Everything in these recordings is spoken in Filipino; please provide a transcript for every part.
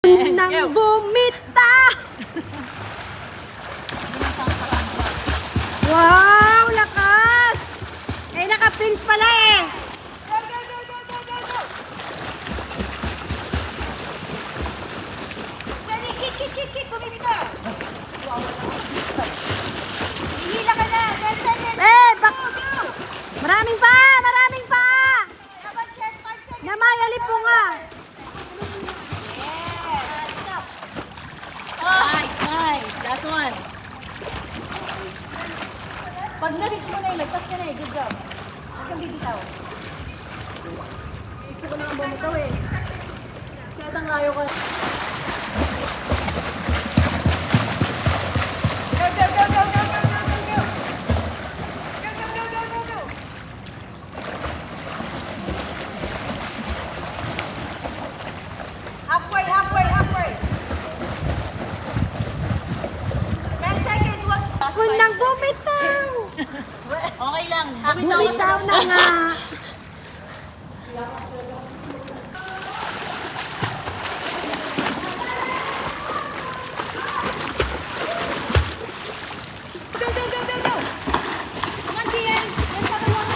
Nang bumita! Wow! Lakas! Eh, naka-pins pala eh! Go, go, go, go, go, go, go! Steady, kick! Bumili ka! Hihila ka na! 10 seconds! Eh, Go, go! Maraming pa! Maraming pa! Laban chest, 5 seconds! Namayali po nga! Yes! Stop! Nice. Last one. Pag na-reach mo na yun, nagpas ka na eh. Good job. Huwag kang bibitaw. Gusto ko na ang bumitaw eh. Kaya tanglayo ka. Go, go, go, go, go, go, go, go, go! Go, go, go, go, go, go! Halfway! 10 seconds, what? Nang bumitaw! Okay lang. Bumitaw na nga! Go, go, go, go, go! Come on, Kian! Let's have a one.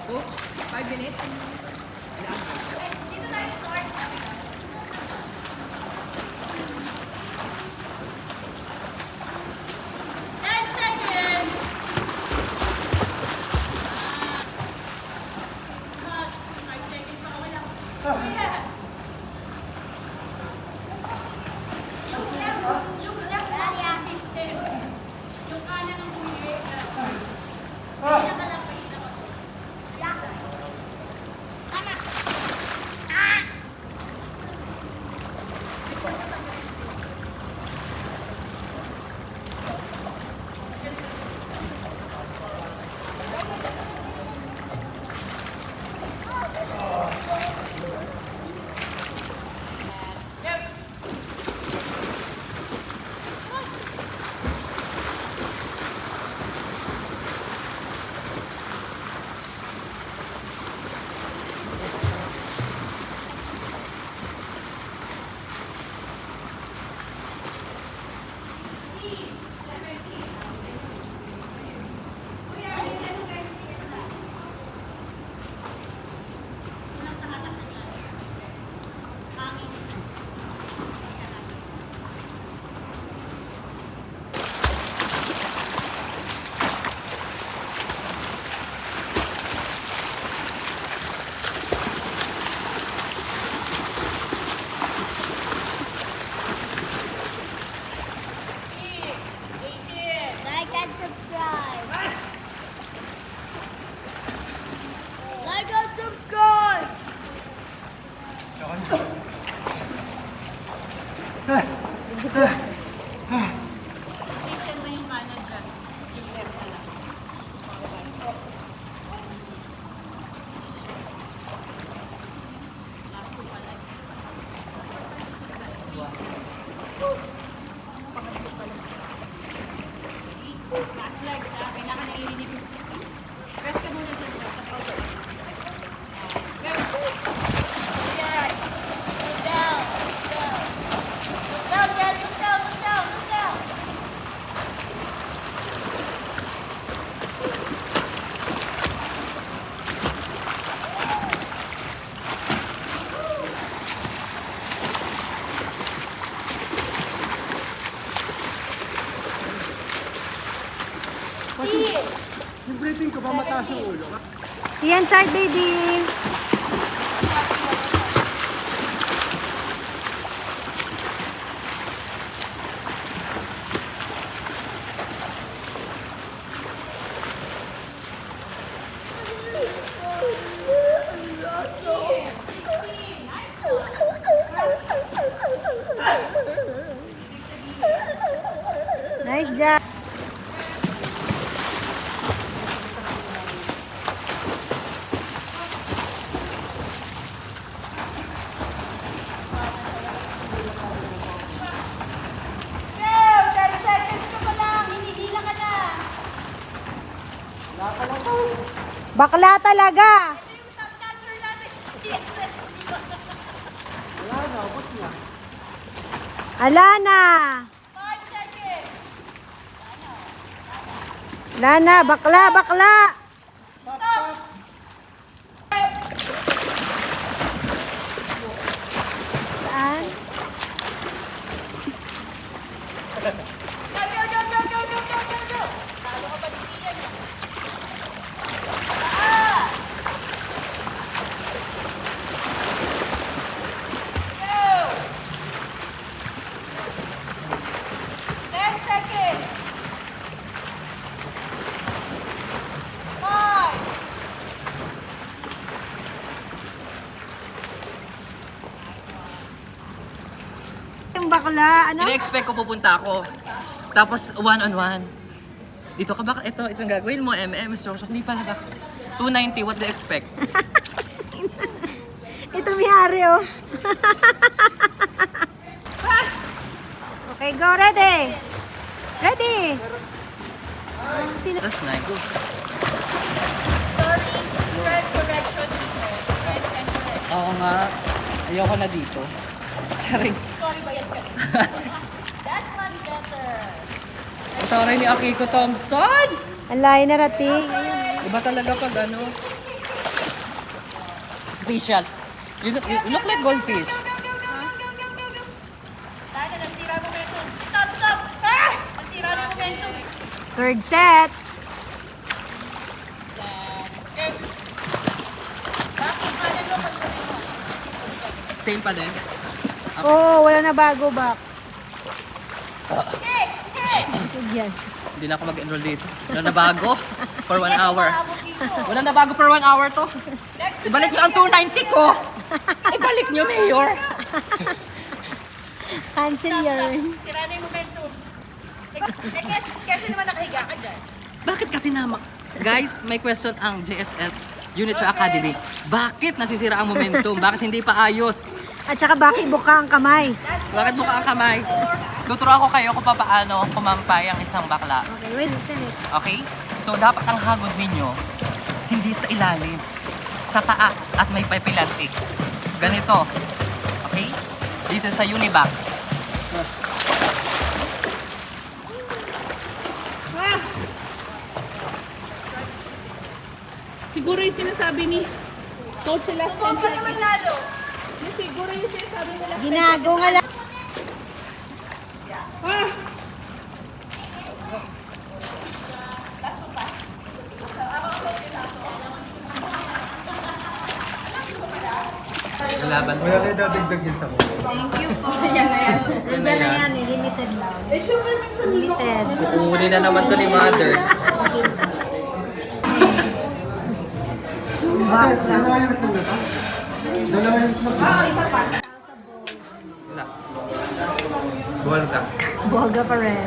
Coach, 5 minutes. Like and subscribe. Like and subscribe. Send mo yung kanan dyan. Yung left na lang. Last two pala. Last legs ha. Kailangan na ilinig. Press ka muna dyan sa powder. briefing ko ba mataas yung ulo? Yan side, baby. Nice job. Go! 10 seconds ka pa lang. Hinihila ka na. Bakla talaga. Ito yung top notcher natin. Ala na. 5 seconds. Lana, bakla, bakla. Stop. Saan? Go, go, go, go, go, go, go, go, go. Talo ka pa ni Ian yan. Taas. Go. 10 seconds. 5. Yung bakla, ano? Ina-expect ko pupunta ako. Tapos one-on-one. Dito ka ba? Itong gagawin mo, instruction. Hindi pala box. 290, what do you expect? Ito may-ari, oh. Okay, go. Ready? Ready? Sino? That's nice. Sorry, strength correction dito. Strength and correction. Oo nga. Ayoko na dito. Charing. Sorry, bayad ka. That's much better. Ito rin ni Akiko Thompson. Ang layo na rating. Ayun. Iba talaga pag ano. Special. You look like goldfish. Go, go, go, go, go, go, go, go. Tayo, nasira ang momentum. Stop, stop! Ah! Nasira ang momentum. Third set. Okay. Bakit kanan mo pag Same pa din. Oo, wala na bago, bak. Kick! Kick! Yan. Hindi na ako mag-enroll dito. Wala na bago. For 1 hour. Paabot dito. Wala na bago for 1 hour to. Next to Ibalik niyo ang 290 ko. Ibalik niyo, Mayor. Cancel yarn. Sira na yung momentum. Kasi naman nakahiga ka dyan. Bakit kasi naman? Guys, may question ang JSS Unitary Academy. Bakit nasisira ang momentum? Bakit hindi pa ayos? At saka bakit buka ang kamay? Bakit buka ang kamay? Tuturo ako kayo kung paano kumampay ang isang bakla. Okay, wait. Okay? So, dapat ang hagod ninyo, hindi sa ilalim, sa taas at may pipilantik. Ganito. Okay? Dito sa unibox. Siguro yung sinasabi ni Coach sa last 10 Sumobra naman lalo. Siguro yung sinasabi nila. Ginago nga lang. Lalaban Kaya kayo dadagdag yun sa mga. Diyan na yan, limited lang. Limited. Kukunin na naman to ni Mother. Dalawa yung itlog na to? Dalawa yung itlog na to? Wala. Buwal ka. Buwaga pa rin.